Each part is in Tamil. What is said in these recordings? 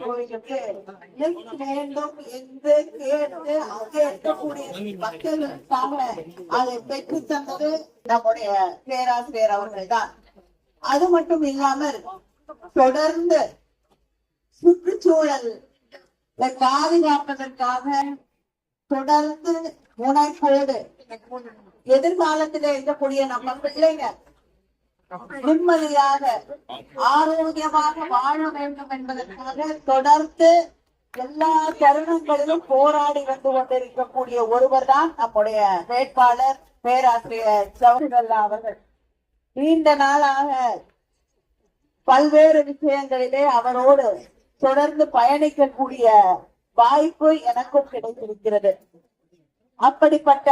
கோயிலுக்கு வேண்டும் என்று கேட்டு அங்கே இருக்கக்கூடிய மக்களுக்காக அதை பெற்று தந்தது நம்முடைய பேராசிரியர் அவர்கள் தான். அது மட்டும் இல்லாமல் தொடர்ந்து சுற்றுச்சூழல் பாதுகாப்பதற்காக தொடர்ந்து முனைப்போடு எதிர்காலத்தில் இருக்கக்கூடிய நம்ம பிள்ளைங்க நிம்மதியாக ஆரோக்கியமாக வாழ வேண்டும் என்பதற்காக தொடர்ந்து எல்லா தருணங்களிலும் போராடி வந்து கொண்டிருக்கக்கூடிய ஒருவர் தான் நம்முடைய வேட்பாளர் பேராசிரியர் ஜவஹர்லால் அவர்கள். நீண்ட நாளாக பல்வேறு விஷயங்களிலே அவரோடு தொடர்ந்து பயணிக்கக்கூடிய வாய்ப்பு எனக்கும் கிடைத்திருக்கிறது. அப்படிப்பட்ட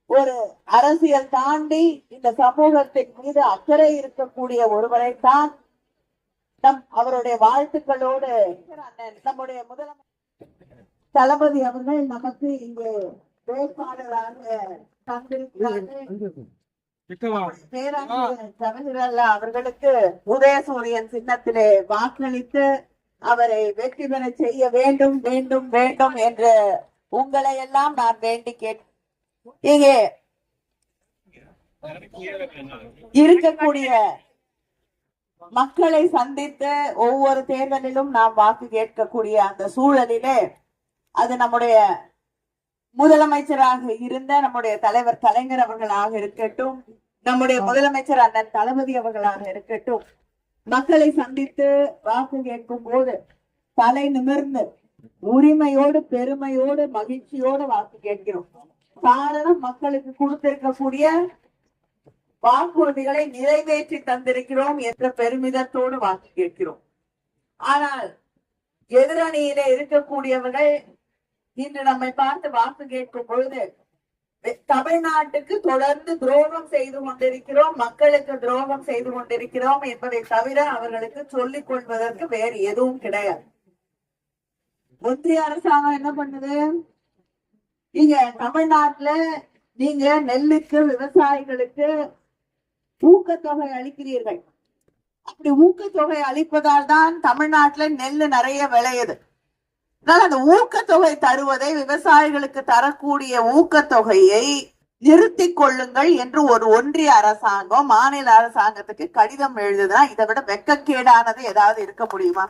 ஒரு அரசியல் தாண்டி இந்த சமூகத்தின் மீது அக்கறை இருக்கக்கூடிய ஒருவரைத்தான் அவருடைய வாழ்த்துக்களோடு நம்முடைய முதலமைச்சர் தளபதி அவர்கள் நமக்கு இங்கு வேட்பாளராக தந்திருக்கிறார்கள். பேராசிரியர் ஜவஹர்லால் அவர்களுக்கு உதயசூரியன் சின்னத்திலே வாக்களித்து அவரை வெற்றி பெற செய்ய வேண்டும் வேண்டும் வேண்டும் என்று உங்களை எல்லாம் நான் வேண்டி கேட்கிறேன். இங்கே இருக்கக்கூடிய மக்களை சந்தித்து ஒவ்வொரு தேர்தலிலும் நாம் வாக்கு கேட்கக்கூடிய அந்த சூழலிலே அது நம்முடைய முதலமைச்சராக இருந்த நம்முடைய தலைவர் கலைஞர் அவர்களாக இருக்கட்டும், நம்முடைய முதலமைச்சர் அண்ணன் தளபதி அவர்களாக இருக்கட்டும், மக்களை சந்தித்து வாக்கு கேட்கும் போது தலை நிமிர்ந்து உரிமையோடு பெருமையோடு மகிழ்ச்சியோடு வாக்கு கேட்கிறோம். காரணம், மக்களுக்கு கொடுத்திருக்கக்கூடிய வாக்குறுதிகளை நிறைவேற்றி தந்திருக்கிறோம் என்ற பெருமிதத்தோடு வாக்கு கேட்கிறோம். ஆனால் எதிரணியிலே இருக்கக்கூடியவர்கள் இன்று நம்மை பார்த்து வாக்கு கேட்கும் பொழுது தமிழ்நாட்டுக்கு தொடர்ந்து துரோகம் செய்து கொண்டிருக்கிறோம், மக்களுக்கு துரோகம் செய்து கொண்டிருக்கிறோம் என்பதை தவிர அவர்களுக்கு சொல்லிக் கொள்வதற்கு வேறு எதுவும் கிடையாது. ஒன்றிய அரசாங்கம் என்ன பண்ணுது? இங்க தமிழ்நாட்டுல நீங்க நெல்லுக்கு விவசாயிகளுக்கு ஊக்கத்தொகை அளிக்கிறீர்கள். அப்படி ஊக்கத்தொகை அளிப்பதால் தான் தமிழ்நாட்டுல நெல்லு நிறைய விளையுது. அதனால அந்த ஊக்கத்தொகை தருவதை, விவசாயிகளுக்கு தரக்கூடிய ஊக்கத்தொகையை நிறுத்தி கொள்ளுங்கள் என்று ஒரு ஒன்றிய அரசாங்கம் மாநில அரசாங்கத்துக்கு கடிதம் எழுதுதா? இதை விட வெட்கக்கேடானது ஏதாவது இருக்க முடியுமா?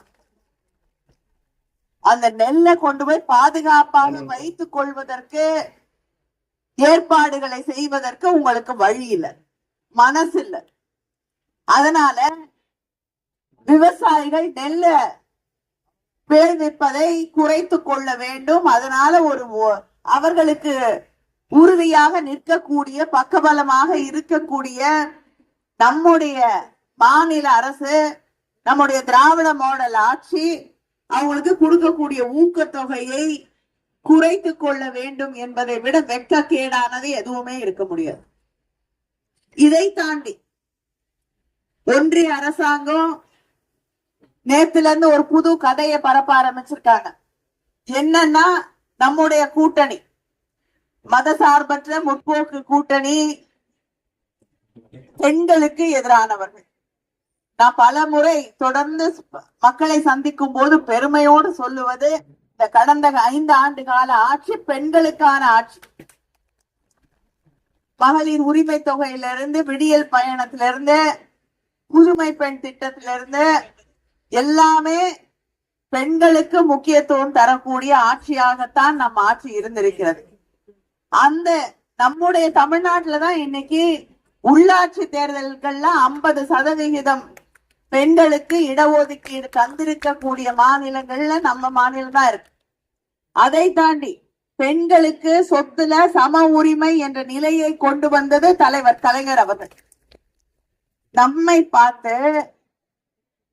அந்த நெல்லை கொண்டு போய் பாதுகாப்பாக வைத்துக் கொள்வதற்கு ஏற்பாடுகளை செய்வதற்கு உங்களுக்கு வழி இல்லை, மனசு இல்லை. அதனால விவசாயிகள் நெல்ல விளைவிப்பதை குறைத்து கொள்ள வேண்டும். அதனால அவர்களுக்கு உறுதியாக நிற்கக்கூடிய, பக்கபலமாக இருக்கக்கூடிய நம்முடைய மாநில அரசு, நம்முடைய திராவிட மாடல் ஆட்சி அவங்களுக்கு கொடுக்கக்கூடிய ஊக்கத்தொகையை குறைத்து கொள்ள வேண்டும் என்பதை விட வெட்கக்கேடானது எதுவுமே இருக்க முடியாது. இதை தாண்டி ஒன்றிய அரசாங்கம் நேத்துல இருந்து ஒரு புது கதையை பரப்ப ஆரம்பிச்சிருக்காங்க. என்னன்னா, நம்முடைய கூட்டணி மதசார்பற்ற முற்போக்கு கூட்டணி பெண்களுக்கு எதிரானவர்கள். நான் பல முறை தொடர்ந்து மக்களை சந்திக்கும் போது பெருமையோடு சொல்லுவது, இந்த கடந்த 5 ஆண்டு கால ஆட்சி பெண்களுக்கான ஆட்சி. மகளிர் உரிமை தொகையிலிருந்து, விடியல் பயணத்திலிருந்து, புதுமை பெண் திட்டத்திலிருந்து எல்லாமே பெண்களுக்கு முக்கியத்துவம் தரக்கூடிய ஆட்சியாகத்தான் நம்ம ஆட்சி இருந்திருக்கிறது. அந்த நம்முடைய தமிழ்நாட்டுலதான் இன்னைக்கு உள்ளாட்சி தேர்தல்கள்ல 50% பெண்களுக்கு இடஒதுக்கீடு தந்திருக்கக்கூடிய மாநிலங்கள்ல நம்ம மாநிலம் தான் இருக்கு. அதை தாண்டி பெண்களுக்கு சொத்துல சம உரிமை என்ற நிலையை கொண்டு வந்தது தலைவர் கலைஞர் அவர்கள். நம்மை பார்த்து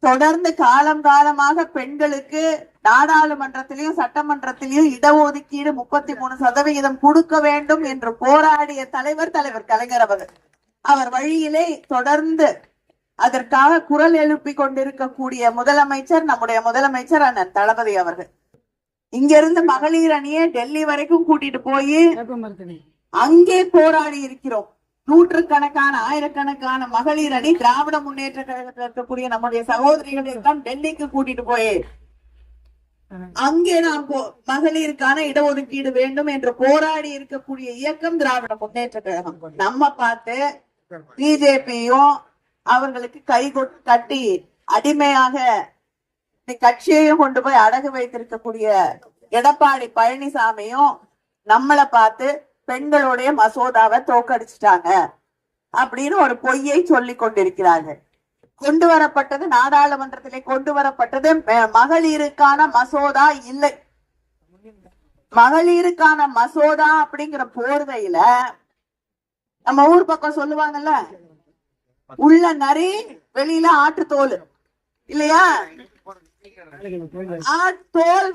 தொடர்ந்து காலம் காலமாக பெண்களுக்கு நாடாளுமன்றத்திலையும் சட்டமன்றத்திலையும் இடஒதுக்கீடு 33% கொடுக்க வேண்டும் என்று போராடிய தலைவர் கலைஞர் அவர்கள். அவர் வழியிலே தொடர்ந்து அதற்காக குரல் எழுப்பி கொண்டிருக்கக்கூடிய முதலமைச்சர் நம்முடைய முதலமைச்சர் அண்ணன் தளபதி அவர்கள். இங்க இருந்து மகளிர் அணியை டெல்லி வரைக்கும் கூட்டிட்டு போய் அங்கே போராடி இருக்கிறோம். நூற்றுக்கணக்கான ஆயிரக்கணக்கான மகளிர் அணி திராவிட முன்னேற்ற கழகத்தில் இருக்கக்கூடிய நம்முடைய சகோதரிகளை எல்லாம் டெல்லிக்கு கூட்டிட்டு போய் அங்கே நாம் மகளிருக்கான இடஒதுக்கீடு வேண்டும் என்று போராடி இருக்கக்கூடிய இயக்கம் திராவிட முன்னேற்ற கழகம். நம்ம பார்த்து பிஜேபியும் அவர்களுக்கு கை கட்டி அடிமையாக கட்சியையும் கொண்டு போய் அடகு வைத்திருக்கக்கூடிய எடப்பாடி பழனிசாமியும் நம்மளை பார்த்து பெண்களுடைய மசோதாவை தோக்கடிச்சிட்டாங்க அப்படின்னு ஒரு பொய்யை சொல்லிக் கொண்டிருக்கிறார்கள். கொண்டு வரப்பட்டது நாடாளுமன்றத்திலே கொண்டு வரப்பட்டது மகளிருக்கான மசோதா இல்லை. மகளிருக்கான மசோதா அப்படிங்கிற போர்வையில நம்ம ஊர் பக்கம் சொல்லுவாங்கல்ல, உள்ள நரி வெளியில ஆட்டு தோல் இல்லையா? தோல்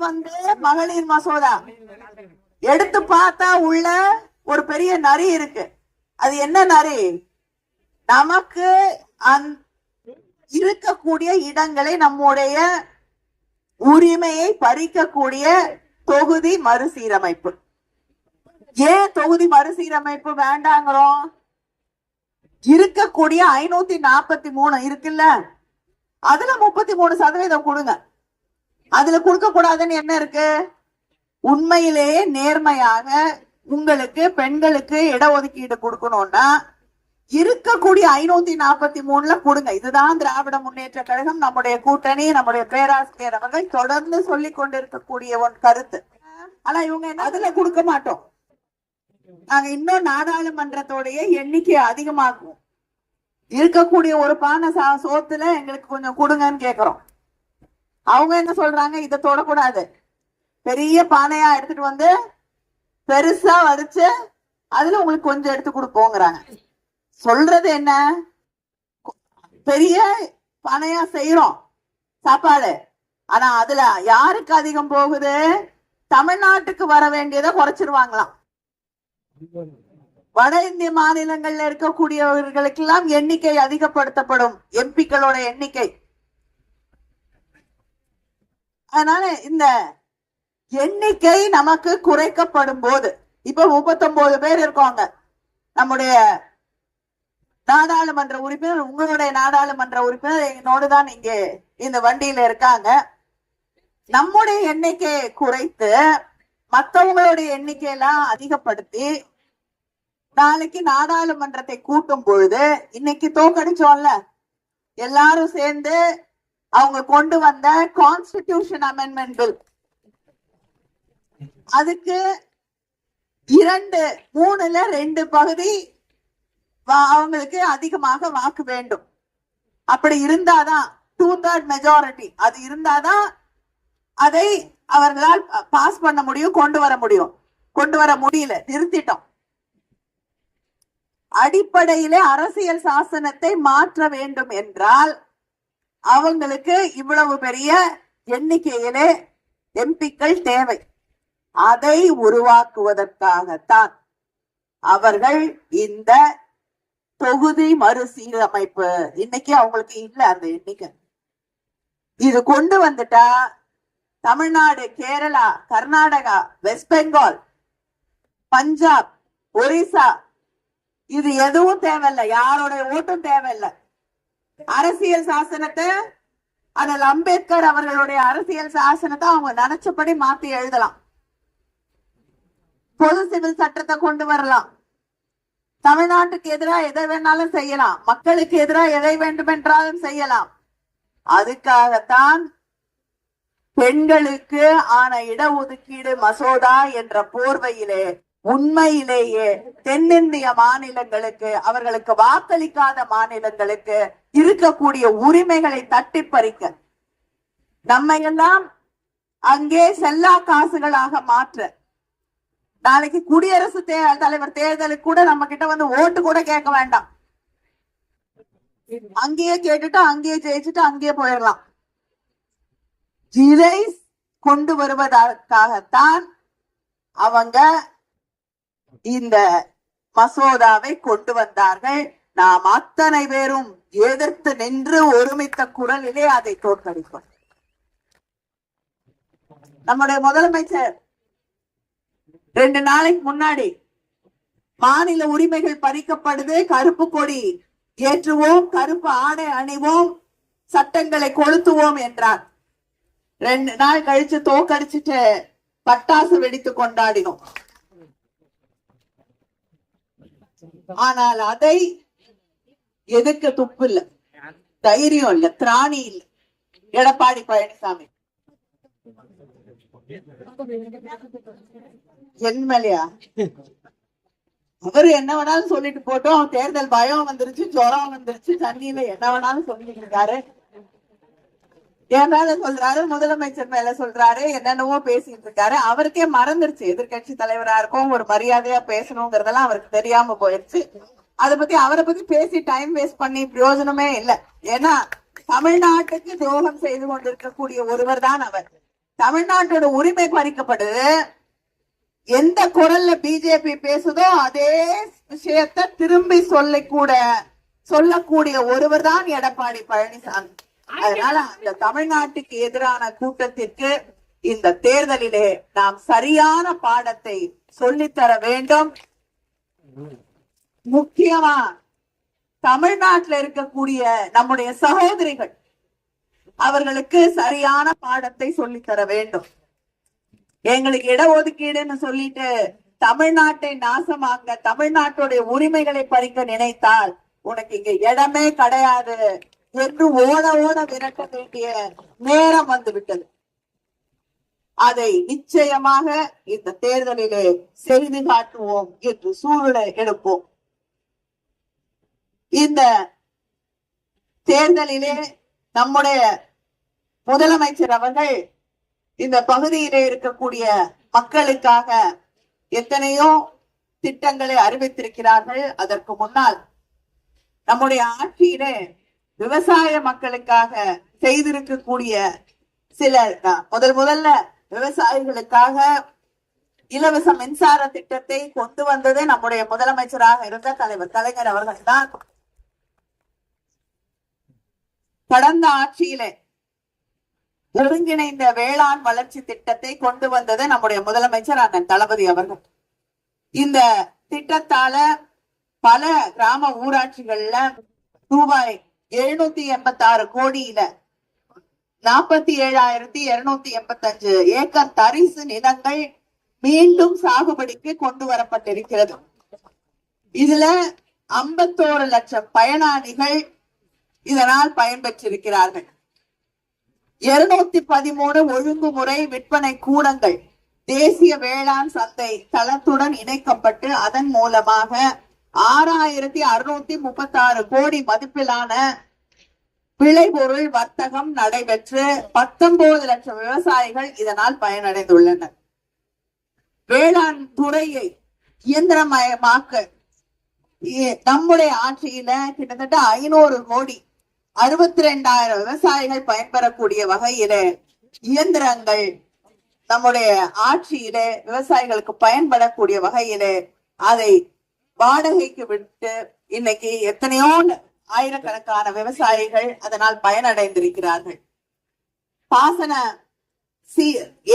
மகளிர் மசோதா எடுத்து பார்த்தா உள்ள ஒரு பெரிய நரி இருக்கு. அது என்ன நரி? நமக்கு இருக்கக்கூடிய இடங்களை நம்முடைய உரிமையை பறிக்கக்கூடிய தொகுதி மறுசீரமைப்பு. ஏன் தொகுதி மறுசீரமைப்பு வேண்டாங்கிறோம்? இருக்கக்கூடிய 543 இருக்குல்ல, அதுல 33% கொடுங்க. அதுல கொடுக்க கூடாதுன்னு என்ன இருக்கு? உண்மையிலேயே நேர்மையாக உங்களுக்கு பெண்களுக்கு இடஒதுக்கீடு கொடுக்கணும்னா இருக்கக்கூடிய 543ல கொடுங்க. இதுதான் திராவிட முன்னேற்ற கழகம், நம்முடைய கூட்டணி, நம்முடைய பேராசிரியர் அவர்கள் தொடர்ந்து சொல்லிக் கொண்டிருக்கக்கூடிய ஒரு கருத்து. ஆனா இவங்க என்ன, அதுல கொடுக்க மாட்டோம், நாங்க இன்னும் நாடாளுமன்றத்தோடைய எண்ணிக்கை அதிகமாக்குவோம், இருக்கக்கூடிய ஒரு பானை சோத்துல எங்களுக்கு கொஞ்சம் கொடுங்கன்னு கேக்குறோம். அவங்க என்ன சொல்றாங்க? இதை தொடக்கூடாது, பெரிய பானையா எடுத்துட்டு வந்து பெருசா வரிச்சு அதுல உங்களுக்கு கொஞ்சம் எடுத்து கொடுப்போங்கிறாங்க. சொல்றது என்ன? பெரிய பானையா செய்யறோம் சாப்பாடு, ஆனா அதுல யாருக்கு அதிகம் போகுது? தமிழ்நாட்டுக்கு வர வேண்டியதை குறைச்சிருவாங்களாம். வட இந்திய மாநிலங்கள்ல இருக்கக்கூடியவர்களுக்கு எல்லாம் எண்ணிக்கை அதிகப்படுத்தப்படும், எம்பிக்களோட எண்ணிக்கை. அதனால இந்த எண்ணிக்கை நமக்கு குறைக்கப்படும் போது, இப்ப 39 பேர் இருக்காங்க நம்முடைய நாடாளுமன்ற உறுப்பினர். உங்களுடைய நாடாளுமன்ற உறுப்பினர் என்னோடுதான் இங்கே இந்த வண்டியில இருக்காங்க. நம்முடைய எண்ணிக்கையை குறைத்து மற்றவங்களுடைய எண்ணிக்கையெல்லாம் அதிகப்படுத்தி நாளைக்கு நாடாளுமன்றத்தை கூட்டும் பொழுது, இன்னைக்கு தோக்கடிச்சோம்ல எல்லாரும் சேர்ந்து அவங்க கொண்டு வந்த கான்ஸ்டிடியூஷன் அமெண்ட்மெண்ட் பில், அதுக்கு 2/3 பகுதி அவங்களுக்கு அதிகமாக வாக்கு வேண்டும். அப்படி இருந்தாதான் 2/3 மெஜாரிட்டி, அது இருந்தாதான் அதை அவர்களால் பாஸ் பண்ண முடியும், கொண்டு வர முடியும். கொண்டு வர முடியல, நிறுத்திட்டோம். அடிப்படையிலே அரசியல் சாசனத்தை மாற்ற வேண்டும் என்றால் அவங்களுக்கு இவ்வளவு பெரிய எண்ணிக்கையிலே எம்பிக்கள் தேவை. அதை உருவாக்குவதற்காகத்தான் அவர்கள் இந்த தொகுதி மறுசீரமைப்பு, இன்னைக்கு அவங்களுக்கு இல்ல அந்த எண்ணிக்கை. இது கொண்டு வந்துட்டா தமிழ்நாடு, கேரளா, கர்நாடகா, வெஸ்ட் பெங்கால், பஞ்சாப், ஒரிசா, இது எதுவும் தேவையில்லை, யாரோட ஓட்டும் தேவையில்லை. அரசியல் சாசனத்தை, அதில் அம்பேத்கர் அவர்களுடைய அரசியல் சாசனத்தை அவங்க நினைச்சபடி மாத்தி எழுதலாம். பொது சிவில் சட்டத்தை கொண்டு வரலாம். தமிழ்நாட்டுக்கு எதிராக எதை வேணாலும் செய்யலாம், மக்களுக்கு எதிராக எதை வேண்டுமென்றாலும் செய்யலாம். அதுக்காகத்தான் பெண்களுக்கு ஆன இடஒதுக்கீடு மசோதா என்ற போர்வையிலே உண்மையிலேயே தென்னிந்திய மாநிலங்களுக்கு, அவர்களுக்கு வாக்களிக்காத மாநிலங்களுக்கு இருக்கக்கூடிய உரிமைகளை தட்டி பறிக்க, நம்மை எல்லாம் அங்கே செல்லா காசுகளாக மாற்ற, நாளைக்கு குடியரசு தலைவர் தேர்தலுக்கு கூட நம்ம கிட்ட வந்து ஓட்டு கூட கேட்க வேண்டாம், அங்கேயே கேட்டுட்டு அங்கேயே ஜெயிச்சுட்டு அங்கேயே போயிடலாம். இதை கொண்டு வருவதற்காகத்தான் அவங்க இந்த மசோதாவை கொண்டு வந்தார்கள். நாம் அத்தனை பேரும் எதிர்த்து நின்று ஒருமித்த குரலிலே அதை தோற்கடிக்கும். நம்முடைய முதலமைச்சர் 2 நாளைக்கு முன்னாடி மாநில உரிமைகள் பறிக்கப்படுது, கருப்பு கொடி ஏற்றுவோம், கருப்பு ஆடை அணிவோம், சட்டங்களை கொளுத்துவோம் என்றார். 2 நாள் கழிச்சு தோக்கடிச்சுட்டு பட்டாசு வெடித்து கொண்டாடினோம். ஆனால் அதை எதுக்கு துப்பு இல்ல, தைரியம் இல்ல, திராணி இல்ல எடப்பாடி பழனிசாமி. என்மலையா அவரு என்ன வேணாலும் சொல்லிட்டு போட்டோம். தேர்தல் பயம் வந்துருச்சு, ஜுரம் வந்துருச்சு, தண்ணியில என்ன வேணாலும் சொல்லிட்டு இருக்காரு. என் மேல சொல்றாரு, முதலமைச்சர் மேல சொல்றாரு, என்னென்னவோ பேசிட்டு இருக்காரு. அவருக்கே மறந்துருச்சு எதிர்கட்சி தலைவரா இருக்கும், ஒரு மரியாதையா பேசணுங்கிறதெல்லாம் அவருக்கு தெரியாம போயிருச்சு. அவரை பத்தி பேசி டைம் வேஸ்ட் பண்ணி பிரயோஜனமே இல்லை. ஏன்னா தமிழ்நாட்டுக்கு துரோகம் செய்து கொண்டிருக்கக்கூடிய ஒருவர் தான் அவர். தமிழ்நாட்டோட உரிமை பறிக்கப்படுது. எந்த குரல்ல பிஜேபி பேசுதோ அதே விஷயத்த திரும்பி சொல்லக்கூடிய ஒருவர் தான் எடப்பாடி பழனிசாமி. அதனால அந்த தமிழ்நாட்டுக்கு எதிரான கூட்டத்திற்கு இந்த தேர்தலிலே நாம் சரியான பாடத்தை சொல்லித்தர வேண்டும். முக்கியமா தமிழ்நாட்டில் இருக்கக்கூடிய நம்முடைய சகோதரிகள், அவர்களுக்கு சரியான பாடத்தை சொல்லித்தர வேண்டும். எங்களுக்கு இடஒதுக்கீடுன்னு சொல்லிட்டு தமிழ்நாட்டை நாசமாக்க, தமிழ்நாட்டுடைய உரிமைகளை பறிக்க நினைத்தால் உனக்கு இங்க இடமே கிடையாது என்று ஓட விரட்ட வேண்டிய நேரம் வந்து விட்டது. அதை நிச்சயமாக இந்த தேர்தலிலே செய்து காட்டுவோம் என்று சூழலை எடுப்போம். இந்த தேர்தலிலே நம்முடைய முதலமைச்சர் அவர்கள் இந்த பகுதியிலே இருக்கக்கூடிய மக்களுக்காக எத்தனையோ திட்டங்களை அறிவித்திருக்கிறார்கள். அதற்கு முன்னால் நம்முடைய ஆட்சியிலே விவசாய மக்களுக்காக செய்திருக்கக்கூடிய சில முதல்ல விவசாயிகளுக்காக இலவச மின்சார திட்டத்தை கொண்டு வந்தது நம்முடைய முதலமைச்சராக இருந்த தலைவர் கலைஞர் அவர்கள் தான். கடந்த ஆட்சியிலே ஒருங்கிணைந்த வேளாண் வளர்ச்சி திட்டத்தை கொண்டு வந்தது நம்முடைய முதலமைச்சர் அண்ணன் தளபதி அவர்கள். இந்த திட்டத்தால பல கிராம ஊராட்சிகள்ல ரூபாய் 786 கோடியில 47,285 ஏக்கர் தரிசு நிலங்கள் மீண்டும் சாகுபடிக்கு கொண்டு வரப்பட்டிருக்கிறது. இதுல 51 லட்சம் பயனாளிகள் இதனால் பயன்பெற்றிருக்கிறார்கள். 213 ஒழுங்குமுறை விற்பனை கூடங்கள் தேசிய வேளாண் சந்தை தளத்துடன் இணைக்கப்பட்டு அதன் மூலமாக 6,636 கோடி மதிப்பிலான விளைபொருள் வர்த்தகம் நடைபெற்று 19 லட்சம் விவசாயிகள் இதனால் பயனடைந்துள்ளனர். வேளாண் துறையை இயந்திரமயமாக்க நம்முடைய ஆட்சியில கிட்டத்தட்ட 500 கோடி 62,000 விவசாயிகள் பயன்பெறக்கூடிய வகையில இயந்திரங்கள் நம்முடைய ஆட்சியில விவசாயிகளுக்கு பயன்படக்கூடிய வகையில அதை வாடகைக்கு விட்டு இன்னைக்கு எத்தனையோ ஆயிரக்கணக்கான விவசாயிகள் அதனால் பயனடைந்திருக்கிறார்கள். பாசன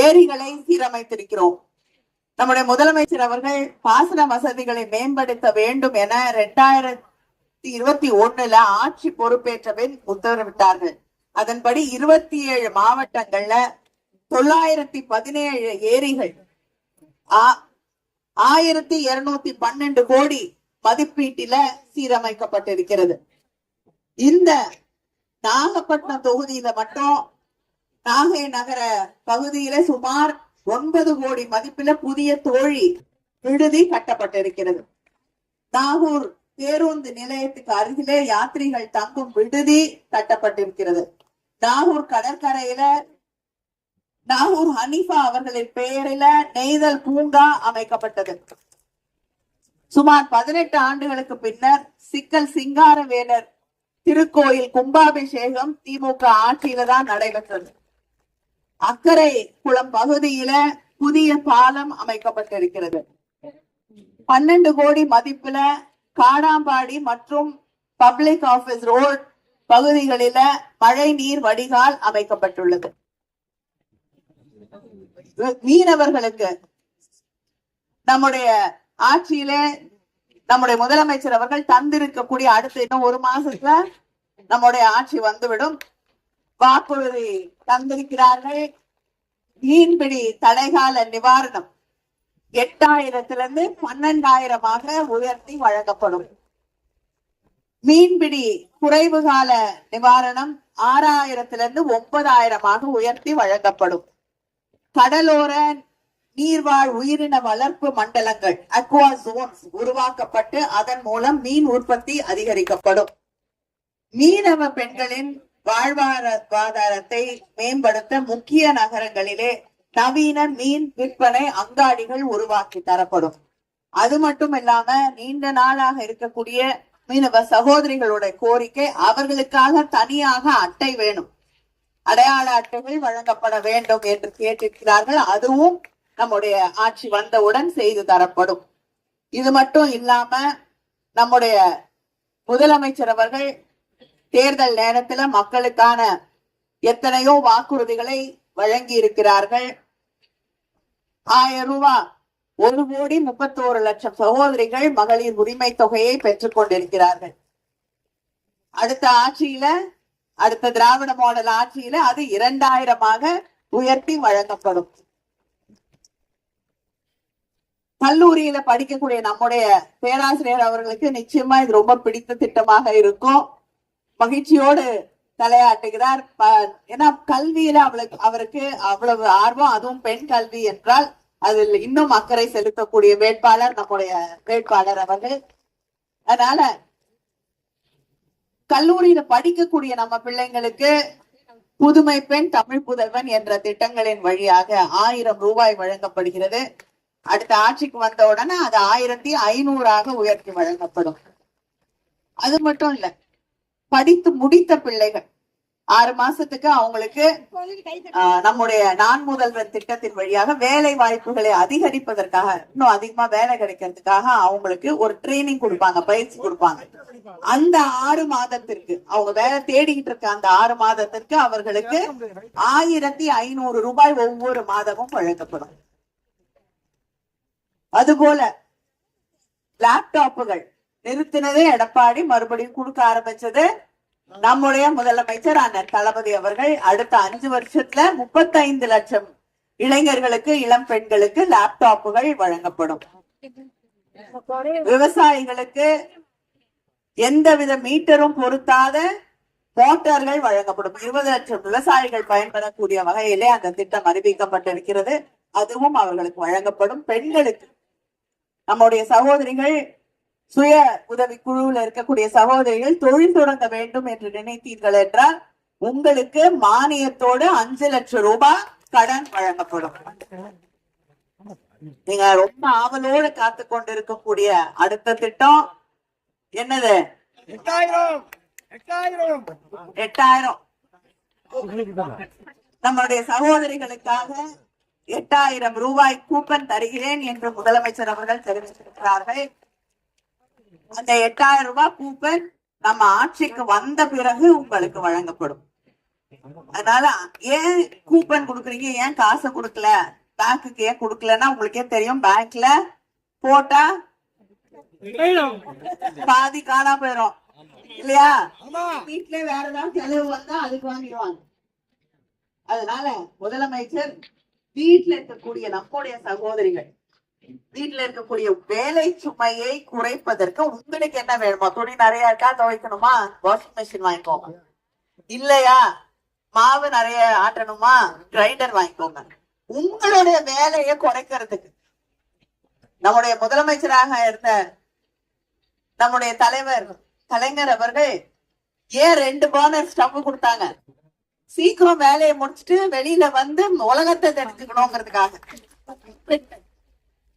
ஏரிகளை சீரமைத்திருக்கிறோம். நம்முடைய முதலமைச்சர் அவர்கள் பாசன வசதிகளை மேம்படுத்த வேண்டும் என 2021 ஆட்சி பொறுப்பேற்ற பின் உத்தரவிட்டார்கள். அதன்படி 27 மாவட்டங்கள்ல 917 ஏரிகள் 1,212 கோடி மதிப்பீட்டில சீரமைக்கப்பட்டிருக்கிறது. இந்த நாகப்பட்டினம் தொகுதியில மட்டும் நாகை நகர பகுதியில சுமார் 9 கோடி மதிப்பில புதிய தோழி விடுதி கட்டப்பட்டிருக்கிறது. நாகூர் பேருந்து நிலையத்துக்கு அருகிலே யாத்திரிகள் தங்கும் விடுதி கட்டப்பட்டிருக்கிறது. நாகூர் கடற்கரையில நாகூர் ஹனீஃபா அவர்களின் பெயரில நெய்தல் பூங்கா அமைக்கப்பட்டது. சுமார் 18 ஆண்டுகளுக்கு பின்னர் சிக்கல் சிங்காரவேலர் திருக்கோயில் கும்பாபிஷேகம் திமுக ஆட்சியில தான் நடைபெற்றது. அக்கரை குளம் பகுதியில புதிய பாலம் அமைக்கப்பட்டிருக்கிறது. 12 கோடி மதிப்புல காடாம்பாடி மற்றும் பப்ளிக் ஆபீஸ் ரோட் பகுதிகளில மழை நீர் வடிகால் அமைக்கப்பட்டுள்ளது. மீனவர்களுக்கு நம்முடைய ஆட்சியில நம்முடைய முதலமைச்சர் அவர்கள் தந்திருக்கக்கூடிய அடுத்த இன்னும் ஒரு மாசத்துல நம்முடைய ஆட்சி வந்துவிடும். வாக்குறுதி தந்திருக்கிறார்கள். மீன்பிடி தடைகால நிவாரணம் 8000 12,000 உயர்த்தி வழங்கப்படும். மீன்பிடி குறைவு கால நிவாரணம் 6000 9,000 உயர்த்தி வழங்கப்படும். கடலோர நீர்வாழ் உயிரின வளர்ப்பு மண்டலங்கள் அக்வா ஜோன்ஸ் உருவாக்கப்பட்டு அதன் மூலம் மீன் உற்பத்தி அதிகரிக்கப்படும். மீனவ பெண்களின் வாழ்வாதாரத்தை மேம்படுத்த முக்கிய நகரங்களிலே நவீன மீன் விற்பனை அங்காடிகள் உருவாக்கி தரப்படும். அது மட்டும் இல்லாம நீண்ட நாளாக இருக்கக்கூடிய மீனவ சகோதரிகளுடைய கோரிக்கை, அவர்களுக்காக தனியாக அட்டை வேணும், அடையாள அட்டைகள் வழங்கப்பட வேண்டும் என்று கேட்டிருக்கிறார்கள். அதுவும் நம்முடைய ஆட்சி வந்தவுடன் செய்து தரப்படும். இது மட்டும் இல்லாம நம்முடைய முதலமைச்சர் அவர்கள் தேர்தல் நேரத்துல மக்களுக்கான எத்தனையோ வாக்குறுதிகளை வழங்கி இருக்கிறார்கள். 1000 ரூபாய் 1,31,00,000 சகோதரிகள் மகளிர் உரிமை தொகையை பெற்றுக் கொண்டிருக்கிறார்கள். அடுத்த ஆட்சியில, அடுத்த திராவிட மாடல் ஆட்சியில அது 2000 உயர்த்தி வழங்கப்படும். கல்லூரியில படிக்கக்கூடிய நம்முடைய பேராசிரியர் அவர்களுக்கு நிச்சயமா இது ரொம்ப பிடித்த திட்டமாக இருக்கும். மகிழ்ச்சியோடு தலையாட்டுகிறார். ஏன்னா கல்வியில அவருக்கு அவ்வளவு ஆர்வம், அதுவும் பெண் கல்வி என்றால் அதில் இன்னும் அக்கறை செலுத்தக்கூடிய வேட்பாளர் நம்முடைய வேட்பாளர் அவர்கள். அதனால கல்லூரியில படிக்கக்கூடிய நம்ம பிள்ளைங்களுக்கு புதுமை பெண் தமிழ் புதல்வன் என்ற திட்டங்களின் வழியாக 1000 ரூபாய் வழங்கப்படுகிறது. அடுத்த ஆட்சிக்கு வந்த உடனே அது 1500 உயர்த்தி வழங்கப்படும். அது மட்டும் இல்ல, படித்து முடித்த பிள்ளைகள் 6 மாசத்துக்கு அவங்களுக்கு நம்முடைய நான் முதல்வர் திட்டத்தின் வழியாக வேலை வாய்ப்புகளை அதிகரிப்பதற்காக, இன்னும் அதிகமா வேலை கிடைக்கிறதுக்காக அவங்களுக்கு ஒரு ட்ரைனிங் கொடுப்பாங்க, பயிற்சி கொடுப்பாங்க. அந்த 6 மாதத்திற்கு அவங்க வேலை தேடிக்கிட்டு இருக்க அந்த 6 மாதத்திற்கு அவர்களுக்கு 1500 ரூபாய் ஒவ்வொரு மாதமும் வழங்கப்படும். அதுபோல லேப்டாப்புகள் நிறுத்தினதே எடப்பாடி, மறுபடியும் கொடுக்க ஆரம்பிச்சது நம்முடைய முதலமைச்சர் அண்ணன் தளபதி அவர்கள். அடுத்த 5 வருஷத்துல 35 லட்சம் இளைஞர்களுக்கு, இளம் பெண்களுக்கு லேப்டாப்புகள் வழங்கப்படும். விவசாயிகளுக்கு எந்தவித மீட்டரும் பொருத்தாத மோட்டார்கள் வழங்கப்படும். 20 லட்சம் விவசாயிகள் பயன்பெறக்கூடிய வகையிலே அந்த திட்டம் அறிவிக்கப்பட்டிருக்கிறது. அதுவும் அவர்களுக்கு வழங்கப்படும். பெண்களுக்கு நம்முடைய சகோதரிகள், சுய உதவி குழுவில் இருக்கக்கூடிய சகோதரிகள் தொழில் தொடங்க வேண்டும் என்று நினைத்தீர்கள் என்றால் உங்களுக்கு மானியத்தோடு 5 லட்சம் ரூபாய் கடன் வழங்கப்படும். நீங்க ரொம்ப ஆவலோடு காத்து கொண்டிருக்கக்கூடிய அடுத்த திட்டம் என்னது? 8000 நம்முடைய சகோதரிகளுக்காக 8000 ரூபாய் கூப்பன் தருகிறேன் என்று முதலமைச்சர் அவர்கள் தெரிவித்திருக்கிறார்கள். அந்த 8000 ரூபாய் கூப்பன் நம்ம ஆட்சிக்கு வந்த பிறகு உங்களுக்கு வழங்கப்படும். அதனால ஏன் கூப்பன் கொடுக்குறீங்க, ஏன் காசை கொடுக்கல, பேங்க்குக்கு ஏன் கொடுக்கலன்னா உங்களுக்கே தெரியும். பேங்க்ல போட்டா பாதி காணா போயிடும் இல்லையா? வீட்டுல வேற ஏதாவது செலவு வந்தா அதுக்கு வாங்கிடுவாங்க. அதனால முதலமைச்சர் வீட்டுல இருக்கக்கூடிய நம்முடைய சகோதரிகள் வீட்டுல இருக்கக்கூடிய வேலை சுமையை குறைப்பதற்கு உங்களுக்கு என்ன வேணுமோ, துணி நிறைய இருக்கா, துவைக்கணுமா, வாஷிங் மிஷின் வாங்கிக்கோங்க. இல்லையா மாவு நிறைய ஆட்டணுமா, கிரைண்டர் வாங்கிக்கோங்க. உங்களுடைய வேலையை குறைக்கிறதுக்கு நம்முடைய முதலமைச்சராக இருந்த நம்முடைய தலைவர் கலைஞர் அவர்கள் ஏன் 2 பர்னர் ஸ்டவ் கொடுத்தாங்க? சீக்கிரம் வேலையை முடிச்சுட்டு வெளியில வந்து உலகத்தை தெரிஞ்சுக்கணுங்கிறதுக்காக.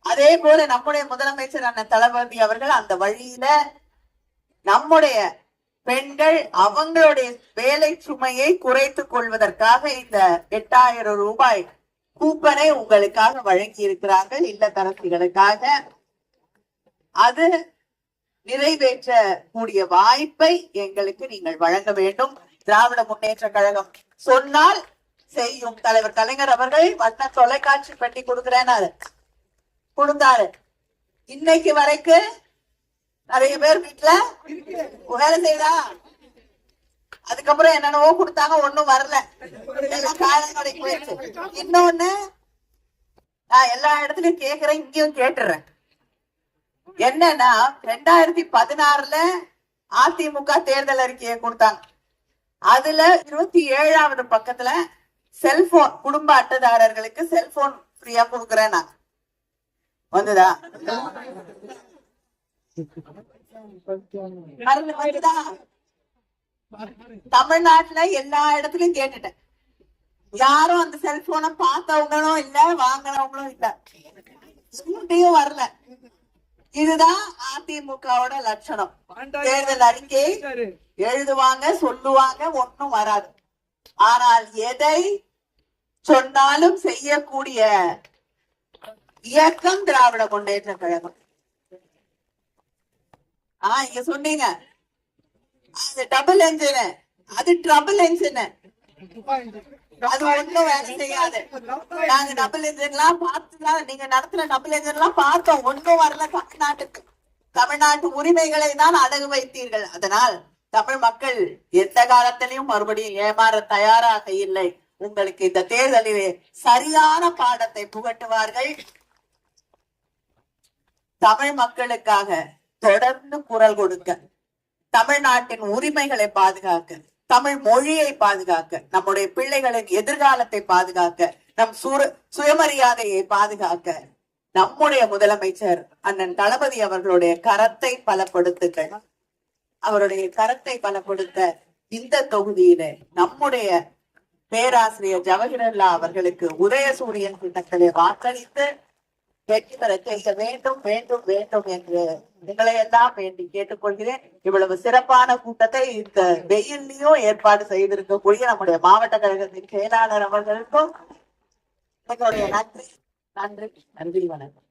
அதே போல நம்முடைய முதலமைச்சர் அண்ணன் தளபதி அவர்கள் அந்த வழியில நம்முடைய பெண்கள் அவங்களுடைய வேலை சுமையை குறைத்துக் கொள்வதற்காக இந்த 8000 ரூபாய் கூப்பனை உங்களுக்காக வழங்கி இருக்கிறார்கள், இல்லத்தரசிகளுக்காக. அது நிறைவேற்றக்கூடிய வாய்ப்பை எங்களுக்கு நீங்கள் வழங்க வேண்டும். திராவிட முன்னேற்ற கழகம் சொன்னால் செய்யும். தலைவர் கலைஞர் அவர்கள் வண்ண தொலைக்காட்சி பெட்டி கொடுக்கிறேன்னு கொடுத்தாரு. இன்னைக்கு வரைக்கும் நிறைய பேர் வீட்டுல வேலை செய்தா, அதுக்கப்புறம் என்னென்னவோ கொடுத்தாங்க, ஒண்ணும் வரல, எல்லாம் காலங்கடைக்கு போயிடுச்சு. இன்னொன்னு நான் எல்லா இடத்துலயும் கேக்குறேன், இங்கேயும் கேட்டுறேன். என்னன்னா 2016 அதிமுக தேர்தல் அறிக்கையை கொடுத்தாங்க. அதுல 27வது பக்கத்துல செல்போன் குடும்ப அட்டைதாரர்களுக்கு செல்போன் ஃப்ரீயா கொடுக்கறேன் நான் வந்துதா? வந்துதா? தமிழ்நாட்டுல எல்லா இடத்துலயும் கேட்டுட்டேன். யாரும் அந்த செல்போனை பார்த்தவங்களும் இல்ல, வாங்கினவங்களும் இல்ல, ஸ்கூட்டியும் வரல. இதுதான் அதிமுகவோட லட்சணம். தேர்தல் அறிக்கை எழுதுவாங்க, சொல்லுவாங்க, ஒண்ணும் வராது. ஆனால் எதை சொன்னாலும் செய்யக்கூடிய இயக்கம் திராவிட முன்னேற்ற கழகம். இங்க சொன்னீங்க அது டபுள் என்ஜின், அது ட்ரபிள் என்ஜின், அது ஒண்ணும் வேலை செய்யாது. நாங்க டபுள் என்ஜின் எல்லாம் பார்த்துதான், நீங்க நடத்துற டபுள் என்ஜின் எல்லாம் பார்த்தோம், ஒண்ணும் வரல. தமிழ்நாட்டுக்கு தமிழ்நாட்டு உரிமைகளை தான் அடகு வைத்தீர்கள். அதனால் தமிழ் மக்கள் எந்த காலத்திலையும் மறுபடியும் ஏமாற தயாராக இல்லை. உங்களுக்கு இந்த தேர்தலிலே சரியான பாடத்தை புகட்டுவார்கள். தமிழ் மக்களுக்காக தொடர்ந்து குரல் கொடுக்க, தமிழ்நாட்டின் உரிமைகளை பாதுகாக்க, தமிழ் மொழியை பாதுகாக்க, நம்முடைய பிள்ளைகளின் எதிர்காலத்தை பாதுகாக்க, நம் சுயமரியாதையை பாதுகாக்க நம்முடைய முதலமைச்சர் அண்ணன் தளபதி அவர்களுடைய கரத்தை பலப்படுத்துங்கள். அவருடைய கரத்தை பலப்படுத்த இந்த தொகுதியில நம்முடைய பேராசிரியர் ஜவஹர்லால் அவர்களுக்கு உதயசூரியன் திட்டங்களை வாக்களித்து வெற்றி பெற செய்ய வேண்டும் வேண்டும் வேண்டும் என்று உங்களை எல்லாம் வேண்டி கேட்டுக்கொள்கிறேன். இவ்வளவு சிறப்பான கூட்டத்தை இந்த வெயிலையும் ஏற்பாடு செய்திருக்கக்கூடிய நம்முடைய மாவட்ட கழகத்தின் செயலாளர் அவர்களுக்கும் எங்களுடைய நன்றி நன்றி நன்றி வணக்கம்.